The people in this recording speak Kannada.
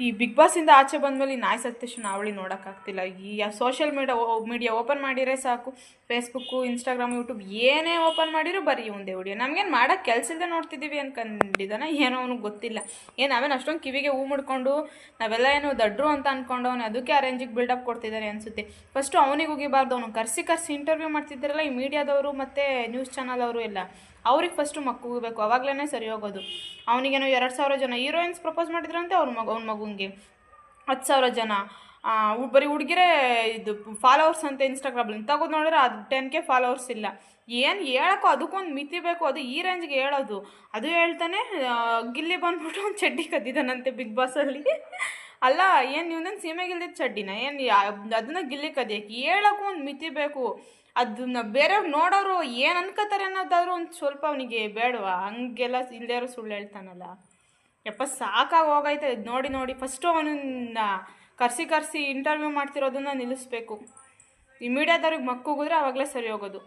ಈ ಬಿಗ್ ಬಾಸಿಂದ ಆಚೆ ಬಂದಮೇಲೆ ಈ ನಾಯಿ ಸತ್ಯಷ್ಟು ನಾವಳಿ ನೋಡೋಕ್ಕಾಗ್ತಿಲ್ಲ. ಈ ಸೋಷಿಯಲ್ ಮೀಡಿಯಾ ಓಪನ್ ಮಾಡಿದರೆ ಸಾಕು, ಫೇಸ್ಬುಕ್ಕು, ಇನ್ಸ್ಟಾಗ್ರಾಮ್, ಯೂಟ್ಯೂಬ್ ಏನೇ ಓಪನ್ ಮಾಡಿದ್ರು ಬರೀ ಒಂದೇ ವಿಡಿಯೋ. ನಮಗೇನು ಮಾಡೋಕ್ಕೆ ಕೆಲಸ ಇಲ್ಲದೆ ನೋಡ್ತಿದ್ದೀವಿ ಅನ್ಕೊಂಡಿದ್ದಾನೆ, ಏನೋ ಅವ್ನಿಗೆ ಗೊತ್ತಿಲ್ಲ. ಏನು ನಾವೇನು ಅಷ್ಟೊಂದು ಕಿವಿಗೆ ಹೂ ಮುಡ್ಕೊಂಡು ನಾವೆಲ್ಲ ಏನು ದಡ್ರು ಅಂತ ಅಂದ್ಕೊಂಡು ಅವನು ಅದಕ್ಕೆ ಆ ರೇಂಜಿಗೆ ಬಿಲ್ಡಪ್ ಕೊಡ್ತಿದ್ದಾರೆ ಅನಿಸುತ್ತೆ. ಫಸ್ಟು ಅವನಿಗೆ ಹೋಗಿಬಾರ್ದು, ಅವನು ಕರೆಸಿ ಇಂಟರ್ವ್ಯೂ ಮಾಡ್ತಿದ್ದಾರಲ್ಲ ಈ ಮೀಡಿಯಾದವರು ಮತ್ತು ನ್ಯೂಸ್ ಚಾನಲ್ ಅವರು ಎಲ್ಲ, ಅವ್ರಿಗೆ ಫಸ್ಟು ಮಕ್ಕಬೇಕು, ಅವಾಗಲೇ ಸರಿ ಹೋಗೋದು. ಅವನಿಗೇನೋ 2,000 ಜನ ಹೀರೋಯಿನ್ಸ್ ಪ್ರಪೋಸ್ ಮಾಡಿದ್ರಂತೆ ಅವ್ನ ಮಗುಂಗೆ 10,000 ಜನ ಬರೀ ಹುಡುಗಿರೇ ಇದು ಫಾಲೋವರ್ಸ್ ಅಂತ ಇನ್ಸ್ಟಾಗ್ರಾಮಲ್ಲಿ ತಗೋದು ನೋಡಿದ್ರೆ ಅದು 10K ಫಾಲೋವರ್ಸ್ ಇಲ್ಲ. ಏನು ಹೇಳೋಕ್ಕೋ ಅದಕ್ಕೊಂದು ಮಿತಿ ಬೇಕು, ಅದು ಈ ರೇಂಜ್ಗೆ ಹೇಳೋದು. ಅದು ಹೇಳ್ತಾನೆ ಗಿಲ್ಲಿ ಬಂದ್ಬಿಟ್ಟು ಒಂದು ಚಡ್ಡಿ ಕದ್ದಿದ್ದಾನಂತೆ ಬಿಗ್ ಬಾಸಲ್ಲಿ. ಅಲ್ಲ, ಏನು ನೀವೇನು ಸೀಮೆಗಿಲ್ದಿದ್ದ ಚಡ್ಡಿನ ಏನು ಅದನ್ನ ಗಿಲ್ಲಿ ಕದಿಯಕ್ಕೆ? ಹೇಳೋಕ್ಕೂ ಒಂದು ಮಿತಿ ಬೇಕು. ಅದನ್ನ ಬೇರೆಯವ್ರು ನೋಡೋರು ಏನು ಅನ್ಕೋತಾರೆ ಅನ್ನೋದಾದ್ರೂ ಒಂದು ಸ್ವಲ್ಪ ಅವನಿಗೆ ಬೇಡವಾ? ಹಂಗೆಲ್ಲ ಇಲ್ದೇರು ಸುಳ್ಳು ಹೇಳ್ತಾನಲ್ಲ. ಯಪ್ಪ ಸಾಕಾಗಿ ಹೋಗೈತೆ ನೋಡಿ ನೋಡಿ. ಫಸ್ಟು ಅವನನ್ನ ಕರೆಸಿ ಇಂಟರ್ವ್ಯೂ ಮಾಡ್ತಿರೋದನ್ನ ನಿಲ್ಲಿಸ್ಬೇಕು. ಈ ಮೀಡಿಯಾದವ್ರಿಗೆ ಮಕ್ಕುಗಿದ್ರೆ ಆವಾಗಲೇ ಸರಿ ಹೋಗೋದು.